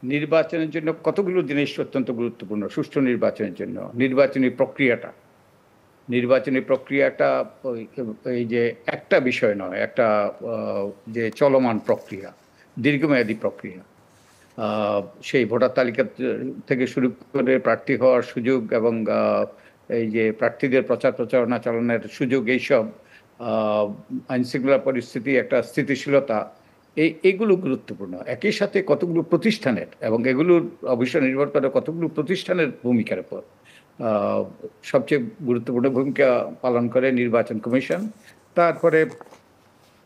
নির্বাচনের জন্য কতগুলো জিনিস অত্যন্ত গুরুত্বপূর্ণ সুষ্ঠু নির্বাচনের জন্য। নির্বাচনী প্রক্রিয়াটা এই যে একটা বিষয় নয়, একটা যে চলমান প্রক্রিয়া, দীর্ঘমেয়াদী প্রক্রিয়া। আহ, সেই ভোটার তালিকা থেকে শুরু করে প্রার্থী হওয়ার সুযোগ এবং এই যে প্রার্থীদের প্রচার প্রচারণা চালানোর সুযোগ, এইসব আইন শৃঙ্খলা পরিস্থিতি, একটা স্থিতিশীলতা, এইগুলো গুরুত্বপূর্ণ। একই সাথে কতগুলো প্রতিষ্ঠানের, এবং এগুলোর অবশ্যই নির্ভর করে কতগুলো প্রতিষ্ঠানের ভূমিকার উপর। আহ, সবচেয়ে গুরুত্বপূর্ণ ভূমিকা পালন করে নির্বাচন কমিশন, তারপরে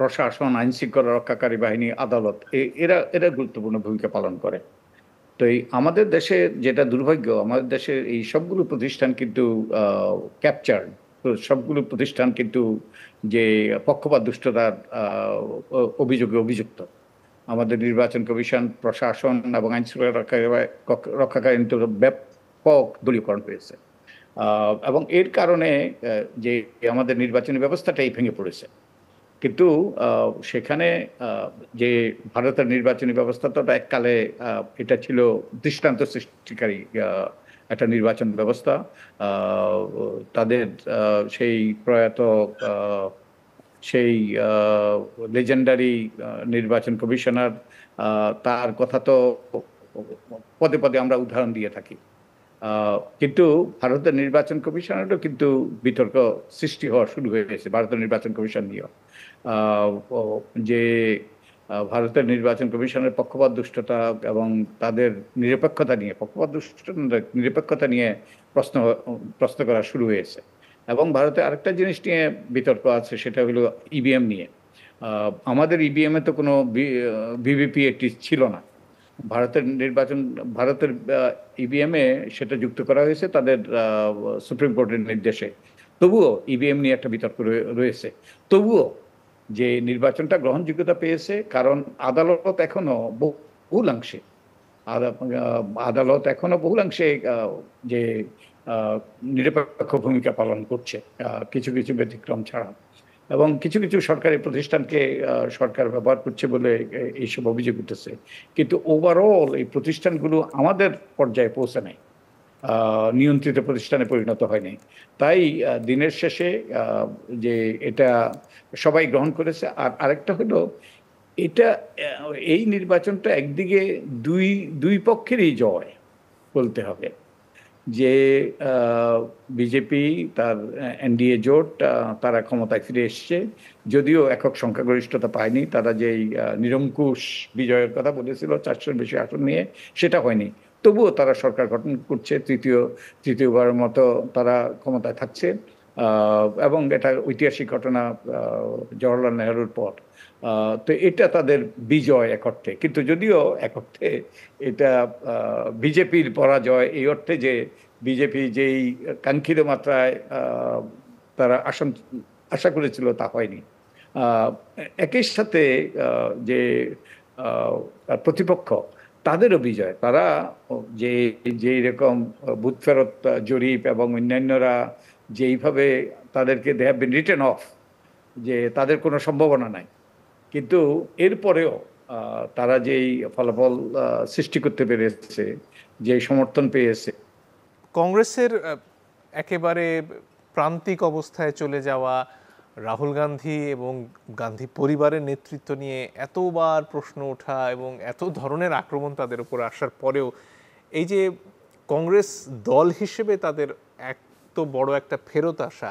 প্রশাসন, আইন শৃঙ্খলা রক্ষাকারী বাহিনী, আদালত, এরা এরা গুরুত্বপূর্ণ ভূমিকা পালন করে। তো এই আমাদের দেশে যেটা দুর্ভাগ্য, আমাদের দেশের এই সবগুলো প্রতিষ্ঠান কিন্তু ক্যাপচার, তো সবগুলো প্রতিষ্ঠান কিন্তু যে পক্ষপাত দুষ্টতার অভিযোগে অভিযুক্ত। আমাদের নির্বাচন কমিশন, প্রশাসন এবং আইন শৃঙ্খলা রক্ষাকারী ব্যাপক দলীয়করণ হয়েছে। এবং এর কারণে যে আমাদের নির্বাচনী ব্যবস্থাটাই ভেঙে পড়েছে। কিন্তু সেখানে যে ভারতের নির্বাচনী ব্যবস্থা, তো এককালে এটা ছিল দৃষ্টান্ত সৃষ্টিকারী একটা নির্বাচন ব্যবস্থা। আহ, তাদের সেই প্রয়াত আহ, সেই লেজেন্ডারি নির্বাচন কমিশনার, তার কথা তো পদে পদে আমরা উদাহরণ দিয়ে থাকি। কিন্তু ভারতের নির্বাচন কমিশনেরও কিন্তু বিতর্ক সৃষ্টি হওয়া শুরু হয়ে গেছে ভারতের নির্বাচন কমিশন নিয়েও। আহ, ও যে ভারতের নির্বাচন কমিশনের পক্ষপাত দুষ্টতা এবং তাদের নিরপেক্ষতা নিয়ে প্রশ্ন প্রশ্ন করা শুরু হয়েছে। এবং ভারতে আরেকটা জিনিস নিয়ে বিতর্ক আছে, সেটা হলো ইভিএম নিয়ে। আমাদের ইভিএম এ তো কোনো ভিভিপি একটি ছিল না। ভারতের নির্বাচন ভারতের ইভিএম এ সেটা যুক্ত করা হয়েছে তাদের সুপ্রিম কোর্টের নির্দেশে। তবুও ইভিএম নিয়ে একটা বিতর্ক রয়েছে। তবুও যে নির্বাচনটা গ্রহণযোগ্যতা পেয়েছে, কারণ আদালত এখনো বহুলাংশে আদালত এখনো বহুলাংশে যে নিরপেক্ষ ভূমিকা পালন করছে, কিছু কিছু ব্যতিক্রম ছাড়া। এবং কিছু কিছু সরকারি প্রতিষ্ঠানকে সরকার ব্যবহার করছে বলে এইসব অভিযোগ উঠেছে। কিন্তু ওভারঅল এই প্রতিষ্ঠানগুলো আমাদের পর্যায়ে পৌঁছে নাই, নিয়ন্ত্রিত প্রতিষ্ঠানে পরিণত হয়নি। তাই দিনের শেষে যে এটা সবাই গ্রহণ করেছে। আর আরেকটা হলো, এটা এই নির্বাচনটা একদিকে দুই দুই পক্ষেরই জয় বলতে হবে। যে বিজেপি, তার এনডিএ জোট, তারা ক্ষমতায় ফিরে এসছে, যদিও একক সংখ্যাগরিষ্ঠতা পায়নি। তারা যেই নিরঙ্কুশ বিজয়ের কথা বলেছিল 400-র বেশি আসন নিয়ে, সেটা হয়নি। তবুও তারা সরকার গঠন করছে, তৃতীয়বারের মতো তারা ক্ষমতায় থাকছে। এবং এটা ঐতিহাসিক ঘটনা, জওহরলাল নেহরুর পর। তো এটা তাদের বিজয় এক অর্থে, কিন্তু যদিও এক অর্থে এটা বিজেপির পরাজয়, এই অর্থে যে বিজেপি যেই কাঙ্ক্ষিত মাত্রায় তারা আশা করেছিল তা হয়নি। আহ, একই সাথে যে প্রতিপক্ষ, তাদেরও বিজয়। তারা যে যেই রকম বুথ ফেরত জরিপ এবং অন্যান্যরা যেইভাবে তাদেরকে they have been written off, যে তাদের কোনো সম্ভাবনা নাই, কিন্তু এরপরেও তারা যেই ফলাফল সৃষ্টি করতে পেরেছে, যে সমর্থন পেয়েছে। কংগ্রেসের একেবারে প্রান্তিক অবস্থায় চলে যাওয়া রাহুল গান্ধী এবং গান্ধী পরিবারের নেতৃত্ব নিয়ে এতবার প্রশ্ন ওঠা এবং এত ধরনের আক্রমণ তাদের উপর আসার পরেও এই যে কংগ্রেস দল হিসেবে তাদের এত বড় একটা ফেরত আসা,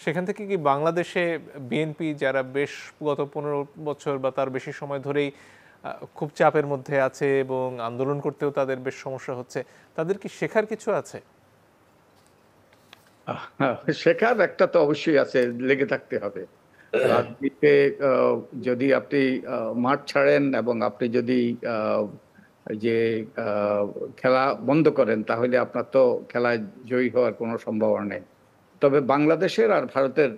সেখান থেকে কি বাংলাদেশে বিএনপি, যারা বেশ গত 15 বছর বা তার বেশি সময় ধরেই খুব চাপের মধ্যে আছে এবং আন্দোলন করতেও তাদের বেশ সমস্যা হচ্ছে, তাদের কি শেখার কিছু আছে? শেখার একটা তো অবশ্যই আছে, লেগে থাকতে হবে রাজনীতিতে। যদি আপনি মাঠ ছাড়েন এবং আপনি যদি এই যে খেলা বন্ধ করেন, তাহলে আপনার তো খেলায় জয়ী হওয়ার কোনো সম্ভাবনা নেই। তবে বাংলাদেশের আর ভারতের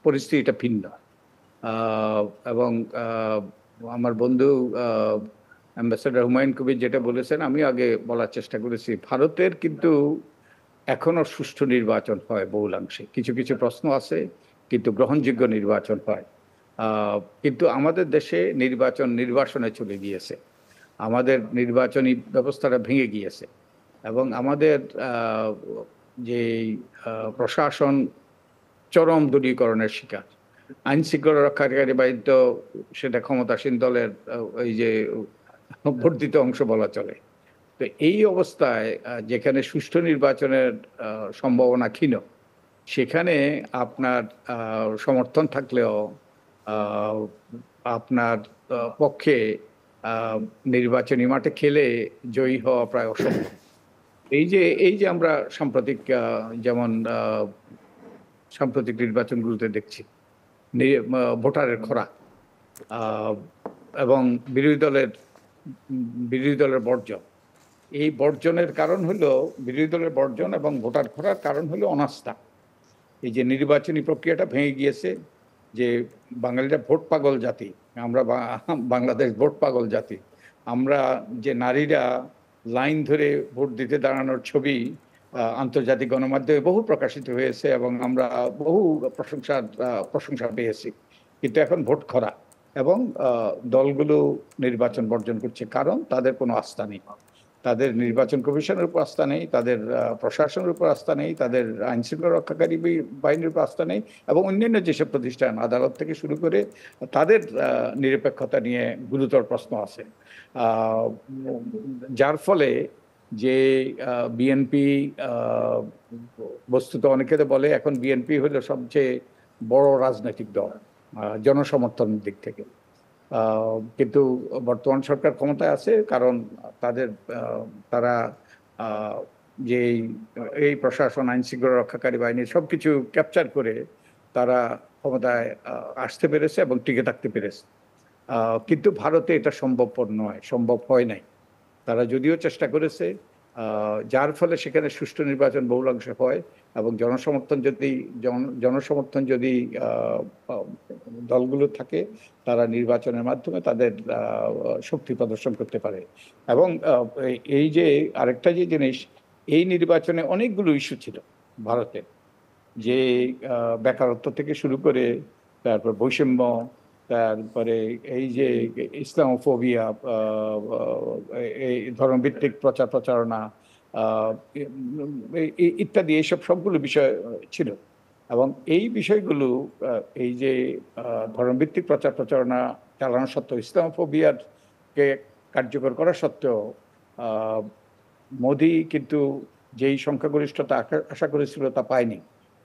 পরিস্থিতিটা ভিন্ন। আহ, এবং আমার বন্ধু অ্যাম্বাসেডর হুমায়ুন কবির যেটা বলেছেন, আমি আগে বলার চেষ্টা করেছি, ভারতের কিন্তু এখনো সুষ্ঠু নির্বাচন হয় বহুলাংশে। কিছু কিছু প্রশ্ন আছে, কিন্তু গ্রহণযোগ্য নির্বাচন হয়। কিন্তু আমাদের দেশে নির্বাচনে চলে গিয়েছে। আমাদের নির্বাচনী ব্যবস্থাটা ভেঙে গিয়েছে এবং আমাদের যে প্রশাসন চরম দলীয়করণের শিকার। আইন শৃঙ্খলা রক্ষাকারী বাহিনী তো সেটা ক্ষমতাসীন দলের ওই যে বর্ধিত অংশ বলা চলে। তো এই অবস্থায় যেখানে সুষ্ঠু নির্বাচনের সম্ভাবনা ক্ষীণ, সেখানে আপনার সমর্থন থাকলেও আহ, আপনার পক্ষে নির্বাচনী মাঠে খেলে জয়ী হওয়া প্রায় অসম্ভব। এই যে আমরা সাম্প্রতিক যেমন সাম্প্রতিক নির্বাচনগুলোতে দেখছি ভোটারের খরা আহ, এবং বিরোধী দলের বিরোধী দলের বর্জন। এই বর্জনের কারণ হলো বিরোধী দলের বর্জন এবং ভোটার খরার কারণ হলো অনাস্থা। এই যে নির্বাচনী প্রক্রিয়াটা ভেঙে গিয়েছে, যে বাঙালিরা ভোট পাগল জাতি, আমরা বাংলাদেশ ভোট পাগল জাতি। আমরা যে নারীরা লাইন ধরে ভোট দিতে দাঁড়ানোর ছবি আন্তর্জাতিক গণমাধ্যমে বহু প্রকাশিত হয়েছে এবং আমরা বহু প্রশংসা পেয়েছি। কিন্তু এখন ভোট খরা এবং দলগুলো নির্বাচন বর্জন করছে, কারণ তাদের কোনো আস্থা নেই। তাদের নির্বাচন কমিশনের উপর আস্থা নেই, তাদের প্রশাসনের উপর আস্থা নেই, তাদের আইন শৃঙ্খলা রক্ষাকারী বাহিনীর উপর আস্থা নেই এবং অন্যান্য যেসব প্রতিষ্ঠান আদালত থেকে শুরু করে তাদের নিরপেক্ষতা নিয়ে গুরুতর প্রশ্ন আছে। যার ফলে যে বিএনপি বস্তুত অনেকে তো বলে এখন বিএনপি হলো সবচেয়ে বড় রাজনৈতিক দল জনসমর্থনের দিক থেকে। কিন্তু বর্তমান সরকার ক্ষমতায় আছে কারণ তারা যে এই প্রশাসন আইন শৃঙ্খলা রক্ষাকারী বাহিনী সবকিছু ক্যাপচার করে তারা ক্ষমতায় আসতে পেরেছে এবং টিকে থাকতে পেরেছে। কিন্তু ভারতে এটা সম্ভবপর নয়, সম্ভব হয় নাই। তারা যদিও চেষ্টা করেছে, যার ফলে সেখানে সুষ্ঠু নির্বাচন বহুলাংশে হয় এবং জনসমর্থন যদি দলগুলো থাকে, তারা নির্বাচনের মাধ্যমে তাদের শক্তি প্রদর্শন করতে পারে। এবং এই যে আরেকটা যে জিনিস, এই নির্বাচনে অনেকগুলো ইস্যু ছিল ভারতে, যে বেকারত্ব থেকে শুরু করে তারপর বৈষম্য, তারপরে এই যে ইসলামোফোবিয়া, এই ধর্মভিত্তিক প্রচার প্রচারণা ইত্যাদি, এইসব সবগুলো বিষয় ছিল। এবং এই বিষয়গুলো এই যে ধর্মভিত্তিক প্রচার প্রচারণা চালানো সত্ত্বেও, ইসলামোফোবিয়াকে কার্যকর করা সত্ত্বেও মোদি কিন্তু যেই সংখ্যাগরিষ্ঠতা আশা করেছিল তা পায়নি,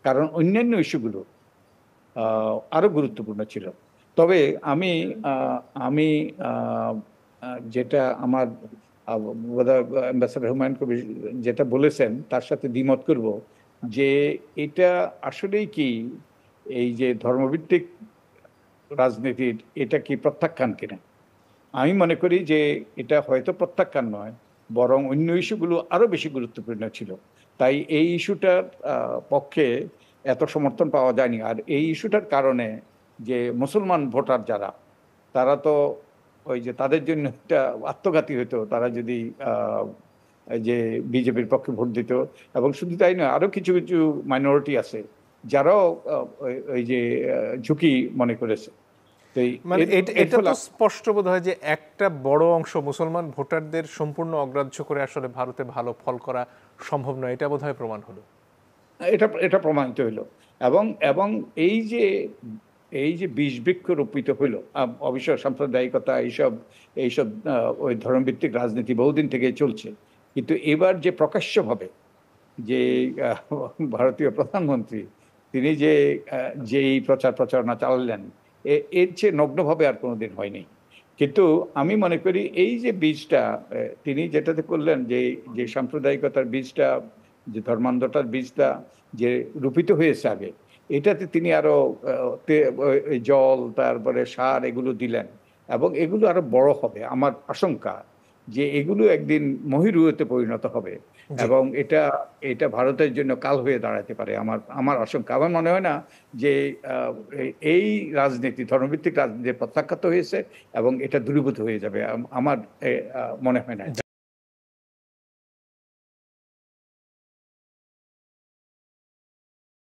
কারণ অন্যান্য ইস্যুগুলো আরো গুরুত্বপূর্ণ ছিল। তবে আমি আমি যেটা আমার অ্যাম্বাসাডার হুমায়ুন কবির যেটা বলেছেন তার সাথে দ্বিমত করব, যে এটা আসলেই কি এই যে ধর্মভিত্তিক রাজনীতির এটা কি প্রত্যাখ্যান কিনা। আমি মনে করি যে এটা হয়তো প্রত্যাখ্যান নয়, বরং অন্য ইস্যুগুলো আরো বেশি গুরুত্বপূর্ণ ছিল। তাই এই ইস্যুটার পক্ষে এত সমর্থন পাওয়া যায়নি। আর এই ইস্যুটার কারণে যে মুসলমান ভোটার যারা, তারা তো ওই যে তাদের জন্য একটা আত্মঘাতী হতো তারা যদি যে বিজেপির পক্ষে ভোট দিত। এবং শুধু তাই নয়, আরো কিছু কিছু মাইনরিটি আছে যারাও ওই যে ঝুঁকি মনে করেছে। মানে এটা তো স্পষ্ট বোধ হয় যে একটা বড় অংশ মুসলমান ভোটারদের সম্পূর্ণ অগ্রাহ্য করে আসলে ভারতে ভালো ফল করা সম্ভব নয়, এটা বোধ হয় প্রমাণ হলো। এটা এটা প্রমাণিত হইল। এবং এবং এই যে বিষ বৃক্ষ রোপিত হইল, অবশ্য সাম্প্রদায়িকতা এইসব এইসব ওই ধর্মভিত্তিক রাজনীতি বহুদিন থেকে চলছে, কিন্তু এবার যে প্রকাশ্যভাবে যে ভারতীয় প্রধানমন্ত্রী তিনি যেই প্রচার প্রচারণা চালালেন, এর চেয়ে নগ্নভাবে আর কোনোদিন হয়নি। কিন্তু আমি মনে করি এই যে বীজটা তিনি যেটাতে করলেন, যে যে সাম্প্রদায়িকতার বীজটা, যে ধর্মান্ধতার বীজটা যে রোপিত হয়েছে আগে, এটাতে তিনি আরো জল তারপরে সার এগুলো দিলেন এবং এগুলো আরো বড় হবে। আমার আশঙ্কা যে এগুলো একদিন মহিরুহতে পরিণত হবে এবং এটা এটা ভারতের জন্য কাল হয়ে দাঁড়াতে পারে। আমার আশঙ্কা। আমার মনে হয় না যে এই রাজনীতি ধর্মভিত্তিক রাজনীতি প্রত্যাখ্যাত হয়েছে এবং এটা দূরীভূত হয়ে যাবে। আমার মনে হয় না।